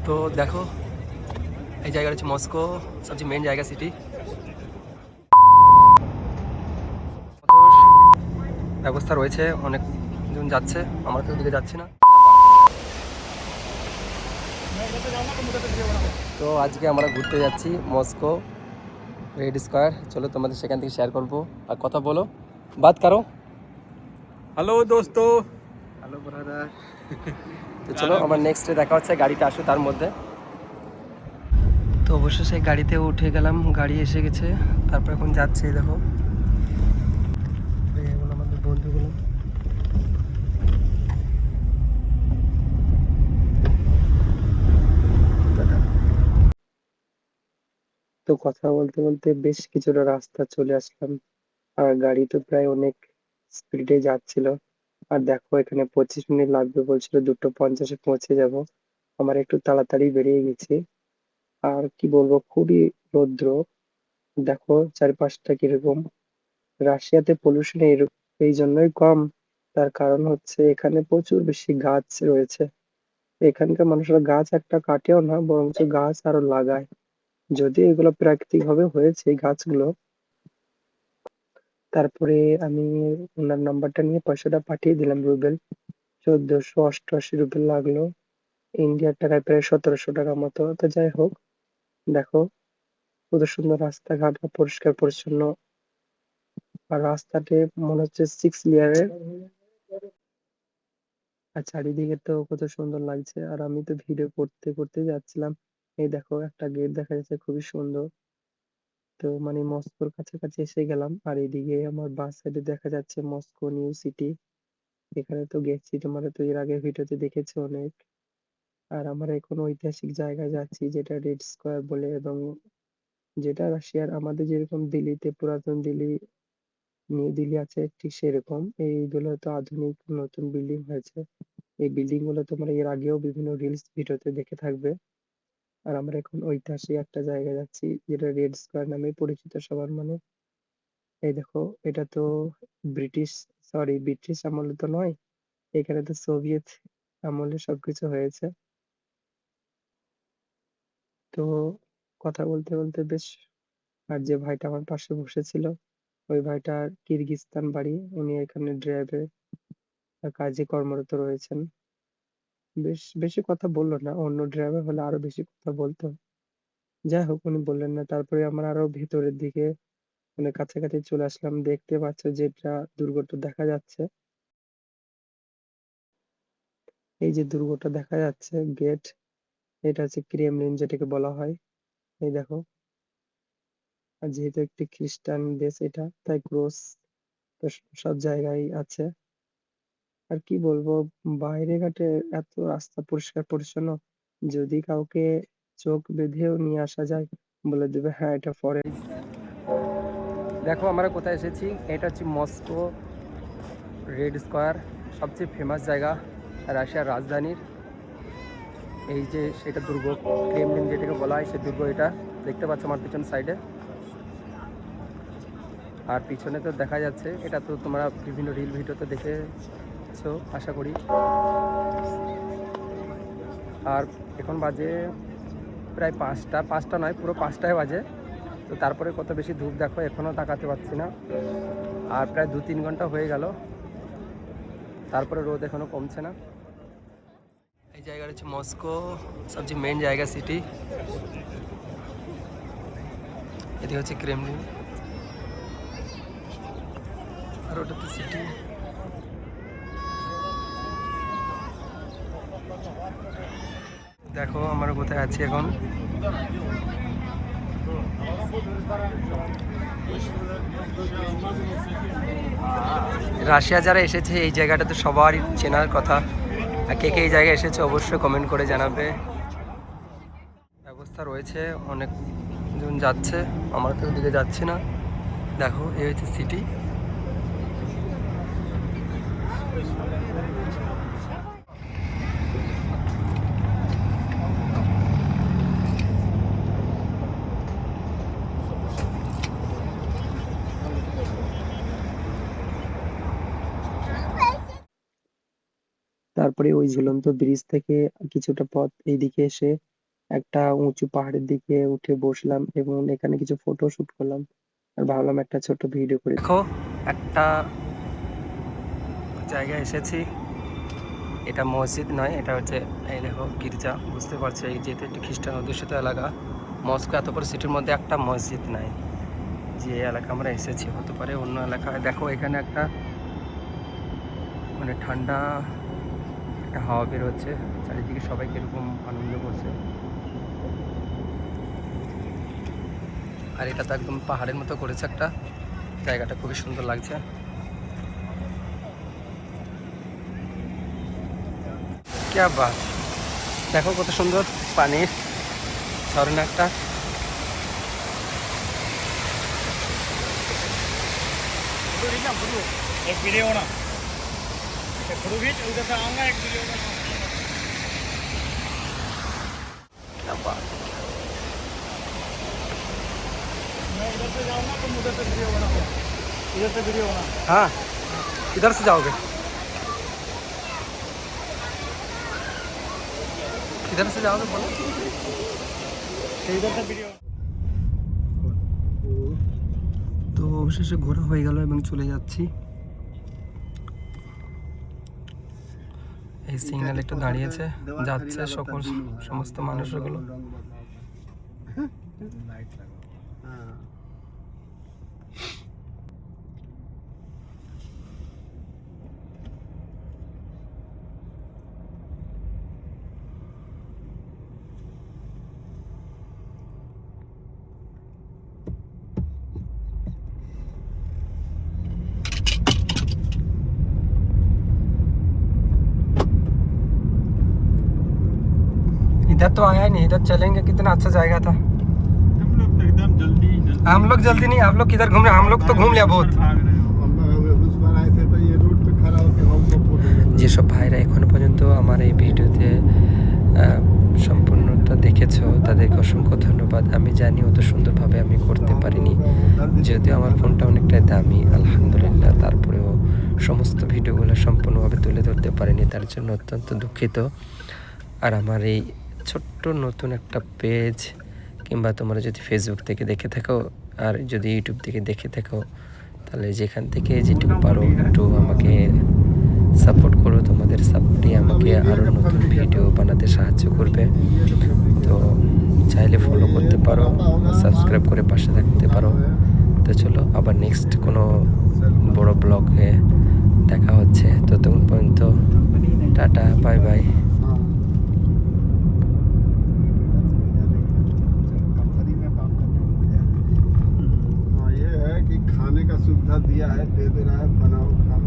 তো দেখো এই জায়গাটা হচ্ছে মস্কো, সবচেয়ে মেন জায়গা সিটি। ব্যবস্থা রয়েছে, অনেকজন যাচ্ছে, আমরা তো ওদিকে যাচ্ছি না। তো আজকে আমরা ঘুরতে যাচ্ছি মস্কো রেড স্কোয়ার। চলো তোমাদের সেখান থেকে শেয়ার করবো আর কথা বলো, বাত করো। हेलो दोस्तों। Hello brother. তো চলো আমার নেক্সটে দেখা হচ্ছে, গাড়িটা আসো তার মধ্যে। তো অবশ্য সেই গাড়িতে উঠে গেলাম, গাড়ি এসে গেছে। তারপর এখন যাচ্ছে, দেখো এখন আমাদের বন্ধুগুলো। তো কথা বলতে বলতে বেশ কিছুটা রাস্তা চলে আসলাম, আর গাড়ি তো প্রায় অনেক স্পিডে যাচ্ছিল। আর দেখো এখানে 25 মিনিট লাগবে বলছিল, 2:50-এ পৌঁছে যাব। আমার একটু তাড়াতাড়ি বেরিয়ে গেছি। আর কি বলবো, খুবই রৌদ্র। দেখো চারপাশটা কিরকম। রাশিয়াতে পলিউশন এই জন্যই কম, তার কারণ হচ্ছে এখানে প্রচুর বেশি গাছ রয়েছে। এখানকার মানুষরা গাছ একটা কাটেও না, বরঞ্চ গাছ আরো লাগায়। যদিও এগুলো প্রাকৃতিক ভাবে হয়েছে এই গাছগুলো। তারপরে আমি ওনার নাম্বারটা নিয়ে পয়সাটা পাঠিয়ে দিলাম, রুবেল 1488 রুবেল লাগলো। ইন্ডিয়ার টাকায় প্রায় 1700 টাকা মতো। তো যাই হোক, দেখো কত সুন্দর রাস্তাঘাট, পরিষ্কার পরিচ্ছন্ন। আর রাস্তাতে মনে হচ্ছে 6 লেয়ারের। আর চারিদিকে তো কত সুন্দর লাগছে, আর আমি তো ভিডিও করতে করতে যাচ্ছিলাম। এই দেখো একটা গেট দেখা যাচ্ছে, খুবই সুন্দর। তো মানে মস্কোর কাছাকাছি এসে গেলাম। আর এদিকে আমার বাস সাইডে দেখা যাচ্ছে মস্কো নিউ সিটি। এখানে তো গেছি, তোমরা তো এর আগে ভিডিওতে দেখেছো অনেক। আর আমরা এখন ঐতিহাসিক জায়গায় যাচ্ছি, যেটা রেড স্কোয়ার বলে, এবং যেটা রাশিয়ার আমাদের যেরকম দিল্লিতে পুরাতন দিল্লি, নিউ দিল্লি আছে ঠিক সেরকম। এইগুলো তো আধুনিক নতুন বিল্ডিং হয়েছে। এই বিল্ডিং গুলো তোমরা এর আগেও বিভিন্ন রিলস ভিডিওতে দেখে থাকবে। আর আমরা এখন ঐতিহাসিক একটা জায়গায় যাচ্ছি, যেটা রেড স্কোয়ার নামে পরিচিত সবার মানে। এই দেখো, এটা তো ব্রিটিশ, সরি ব্রিটিশ আমলে তো নয়, এখানে তো সোভিয়েত আমলে সবকিছু হয়েছে। তো কথা বলতে বলতে বেশ, আর যে ভাইটা আমার পাশে বসেছিল, ওই ভাইটার কিরগিজস্তান বাড়ি। উনি এখানে ড্রাইভে কাজে কর্মরত রয়েছেন। বেশ বেশি কথা বললো না, অন্য ড্রাইভার হলে আরো বেশি কথা বলতো। যাই হোক, উনি বললেন না। তারপরে আমরা আরো ভেতরের দিকে, মানে কাছাকাছি চলে আসলাম। দেখতে পাচ্ছ যেটা দুর্গটা দেখা যাচ্ছে, এই যে দুর্গটা দেখা যাচ্ছে গেট, এটা হচ্ছে ক্রেমলিন যেটাকে বলা হয়। এই দেখো, আর যেহেতু একটি খ্রিস্টান দেশ এটা, তাই ক্রস তো সব জায়গায় আছে। আর কি বলবো, বাইরে ঘাটে এত রাস্তা পরিষ্কার পরিচ্ছন্ন, যদি কাউকে চোখ বেঁধেও নিয়ে আসা যায়, বলে দেবে হ্যাঁ এটা ফরেন। দেখো আমরা কোথায় এসেছি, এটা হচ্ছে মস্কো রেড স্কোয়ার, সবচেয়ে ফেমাস জায়গা রাশিয়ার রাজধানীর। এই যে সেটা দুর্গ, ক্রেমলিন যেটাকে বলা হয়, সে দুর্গ এটা দেখতে পাচ্ছ আমার পিছন সাইডে। আর পিছনে তো দেখা যাচ্ছে, এটা তো তোমরা বিভিন্ন রিল ভিডিওতে দেখেছো আশা করি। আর এখন বাজে প্রায় 5টা, 5টা নয় পুরো 5টায় বাজে। তো তারপরে কত বেশি ধূপ দেখো, এখনও তাকাতে পারছি না। আর প্রায় 2-3 ঘন্টা হয়ে গেল, তারপরে রোদ এখনও কমছে না। এই জায়গাটা হচ্ছে মস্কো, সবচেয়ে মেন জায়গা সিটি। এটি হচ্ছে ক্রেমলিন, আর ওটা তো সিটি। দেখো আমরা কোথায় আছি এখন। রাশিয়া যারা এসেছে এই জায়গাটা তো সবারই চেনার কথা। আর কে কে এই জায়গায় এসেছে অবশ্যই কমেন্ট করে জানাবে। ব্যবস্থা রয়েছে, অনেকজন যাচ্ছে, আমরা তো ওদিকে যাচ্ছি না। দেখো এই হচ্ছে সিটি। তারপরে ওই ঝুলন্ত ব্রিজ থেকে কিছুটা পথ এইদিকে এসে একটা উঁচু পাহাড়ের দিকে উঠে বসলাম এবং এখানে কিছু ফটো শুট করলাম। আর ভাবলাম একটা ছোট্ট ভিডিও করে দেখো একটা জায়গায় এসেছি। এটা মসজিদ নয়, এটা হচ্ছে এই দেখো গির্জা। বুঝতে পারছো, এই যেহেতু একটি খ্রিস্টান অধ্যুষিত এলাকা, মস্কো এত বড় সিটির মধ্যে একটা মসজিদ নাই। যে এলাকা আমরা এসেছি, হতে পারে অন্য এলাকায়। দেখো এখানে একটা মানে ঠান্ডা একটা হাওয়া বের হচ্ছে, চারিদিকে সবাই কিরকম আনন্দ করছে। আর এটা তো একদম পাহাড়ের মতো করেছে একটা, জায়গাটা খুবই সুন্দর লাগছে। क्या बात, দেখো কত সুন্দর পানির ঝর্ণা একটা। एक वीडियो ना, एक फोटो खींच, उधर से आऊंगा, एक वीडियो ना। क्या बात। मैं इधर से जाऊंगा, तुम उधर से वीडियो बनाओ, इधर से वीडियो बना। हाँ, इधर से जाओगे, इधर से जाओगे बोलो। इधर से वीडियो। তো অবশেষে ঘোরা হয়ে গেল এবং চলে যাচ্ছি। এই সিগন্যাল একটু দাঁড়িয়েছে, যাচ্ছে সকল সমস্ত মানুষগুলো। इधर तो आया ही नहीं, इधर चलेंगे, कितना अच्छा जाएगा था। हम लोग तो एकदम जल्दी हम लोग जल्दी नहीं, आप लोग किधर घूम रहे हैं? हम लोग तो घूम लिया बहुत। भाग रहे हो। उस बार आए थे तो ये रोड पे खड़ा होकर हम सब फोटो যেসব ভাইরা এখনো পর্যন্ত আমার এই ভিডিওতে সম্পূর্ণটা দেখেছো, তাদেরকে অসংখ্য ধন্যবাদ। আমি জানি অত সুন্দরভাবে আমি করতে পারিনি, যদিও আমার ফোনটা অনেকটাই দামি আলহামদুলিল্লাহ, তারপরেও সমস্ত ভিডিওগুলো সম্পূর্ণভাবে তুলে ধরতে পারিনি, তার জন্য অত্যন্ত দুঃখিত। আর আমার এই ছোট্ট নতুন একটা পেজ, কিংবা তোমরা যদি ফেসবুক থেকে দেখে থাকো আর যদি ইউটিউব থেকে দেখে থাকো, তাহলে যেখান থেকে যেটুকু পারো একটু আমাকে সাপোর্ট করো। তোমাদের সাপোর্টই আমাকে আরও নতুন ভিডিও বানাতে সাহায্য করবে। তো চাইলে ফলো করতে পারো, সাবস্ক্রাইব করে পাশে থাকতে পারো। তো চলো আবার নেক্সট কোনো বড় ব্লগে দেখা হচ্ছে, ততক্ষণ পর্যন্ত টাটা, বাই বাই। कंपनी में काम करने को मिला है। हाँ, ये है कि खाने का सुविधा दिया है, दे दे रहा है, बनाओ खाओ।